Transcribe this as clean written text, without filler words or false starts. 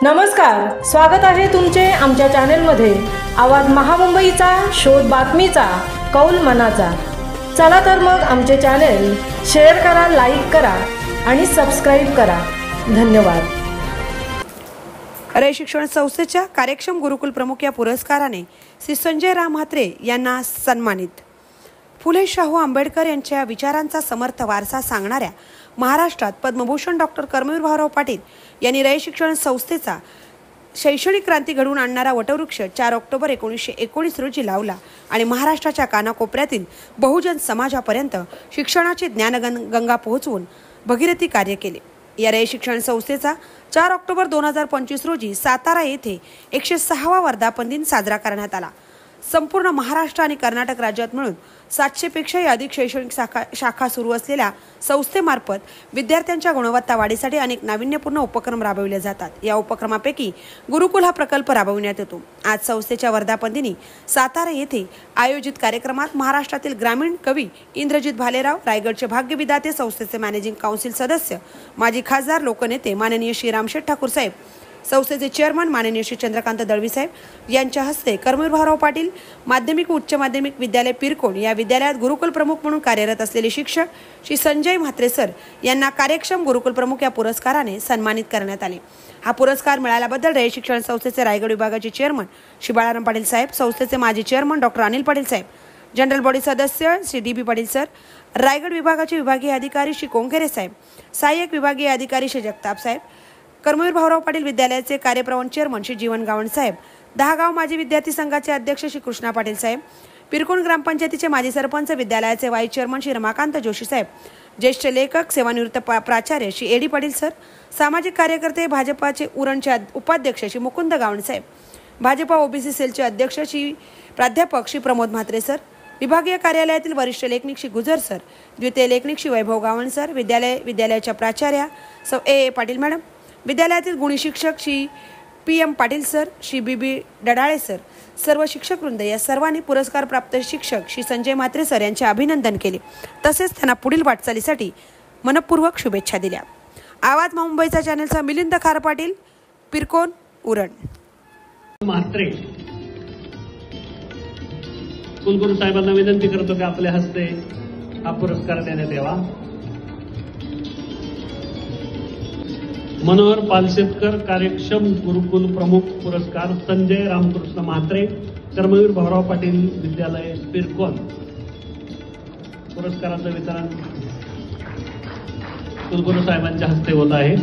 नमस्कार, स्वागत आहे तुमचे आमच्या चॅनेलमध्ये। आवाज महामुंबईचा, शोध बातमीचा, कौल मनाचा। चला तर मग आमचे चॅनेल शेअर करा, लाईक करा आणि सबस्क्राइब करा। धन्यवाद। रयत शिक्षण संस्थेच्या कार्यक्षम गुरुकुल प्रमुख या पुरस्काराने श्री संजय राम म्हात्रे यांना सन्मानित। फुले शाहू आंबेडकर यांच्या विचारांचा समर्थ वारसा सांगणाऱ्या महाराष्ट्रात पद्मभूषण डॉक्टर कर्मवीर भाऊराव पाटील यांनी रयत शिक्षण संस्थेचा शैक्षणिक क्रांती घडवून आणणारा वटवृक्ष 4 ऑक्टोबर 1919 रोजी लावला आणि महाराष्ट्राच्या कानाकोपऱ्यातील बहुजन समाजापर्यंत शिक्षणाची ज्ञानगंगा पोहोचवून भगीरथी कार्य केले। या रयत शिक्षण संस्थेचा 4 ऑक्टोबर 2025 रोजी सातारा येथे 106वा वर्धापन दिन साजरा करण्यात आला। संपूर्ण महाराष्ट्र आणि कर्नाटक राज्यात मिळून 700 पेक्षाही अधिक शैक्षणिक शाखा सुरू असलेल्या संस्थेमार्फत विद्यार्थ्यांच्या गुणवत्ता वाढीसाठी अनेक नाविन्यपूर्ण उपक्रम राबविले जातात। या उपक्रमापैकी गुरुकुल हा प्रकल्प राबविण्यात येतो। आज संस्थेच्या वर्धापन दिनी सातारा येथे आयोजित कार्यक्रमात महाराष्ट्रातील ग्रामीण कवी इंद्रजित भालेराव, रायगडचे भाग्यविधाते, संस्थेचे मॅनेजिंग काउन्सिल सदस्य, माजी खासदार, लोकनेते माननीय श्री रामशेठ ठाकूर साहेब, संस्थेचे चेअरमन माननीय श्री चंद्रकांत दळवी साहेब यांच्या हस्ते कर्मवीर भाऊराव पाटील माध्यमिक व उच्च माध्यमिक विद्यालय पिरकोण या विद्यालयात गुरुकुल प्रमुख म्हणून कार्यरत असलेले शिक्षक श्री संजय म्हात्रे सर यांना कार्यक्षम गुरुकुल प्रमुख या पुरस्काराने सन्मानित करण्यात आले। हा पुरस्कार मिळाल्याबद्दल रयत शिक्षण संस्थेचे रायगड विभागाचे चेअरमन श्री बाळाराम पाटील साहेब, संस्थेचे माजी चेअरमन डॉक्टर अनिल पाटील साहेब, जनरल बॉडी सदस्य श्री डी बी पाटील सर, रायगड विभागाचे विभागीय अधिकारी श्री कोंघेरे साहेब, सहाय्यक विभागीय अधिकारी श्री जगताप साहेब, कर्मवीर भाऊराव पाटील विद्यालयाचे कार्यप्रवण चेअरमन श्री जीवन गावण साहेब, 10 गाव माजी विद्यार्थी संघाचे अध्यक्ष श्री कृष्णा पाटील साहेब, पिरकोण ग्रामपंचायतीचे माजी सरपंच, विद्यालयाचे वाईस चेअरमन श्री रमाकांत जोशी साहेब, ज्येष्ठ लेखक सेवानिवृत्त प्राचार्य श्री एडी पाटील सर, सामाजिक कार्यकर्ते भाजपाचे उरणचे उपाध्यक्ष श्री मुकुंद गावण साहेब, भाजपा ओबीसी सेलचे अध्यक्ष श्री प्राध्यापक श्री प्रमोद म्हात्रे सर, विभागीय कार्यालयातील वरिष्ठ लेखनिक श्री गुजर सर, द्वितीय लेखनिक श्री वैभव गावण सर, विद्यालयाच्या प्राचार्या सौ ए पाटील मॅडम, विद्यालयातील गुणी शिक्षक Shri PM Patil sir, Shri BB Dadale sir, सर्व शिक्षक वृंद या सर्वांनी पुरस्कार प्राप्त शिक्षक श्री संजय म्हात्रे सर यांचे अभिनंदन केले, तसेच त्यांना पुढील वाटचालीसाठी मनपूर्वक शुभेच्छा दिल्या। आवाज मुंबईचा चॅनलचा मिलिंद खार पाटील, पिरकोण, उरण। म्हात्रे कुलगुरू साहेबांना विनंती करतो की आपल्या हस्ते हा पुरस्कार देण्यात यावा। मनोहर पालशेतकर कार्यक्षम गुरुकुल प्रमुख पुरस्कार संजय रामकृष्ण म्हात्रे, कर्मवीर भाऊराव पाटील विद्यालय पिरकोण। पुरस्काराचं वितरण कुलगुरू साहेबांच्या हस्ते होत आहे।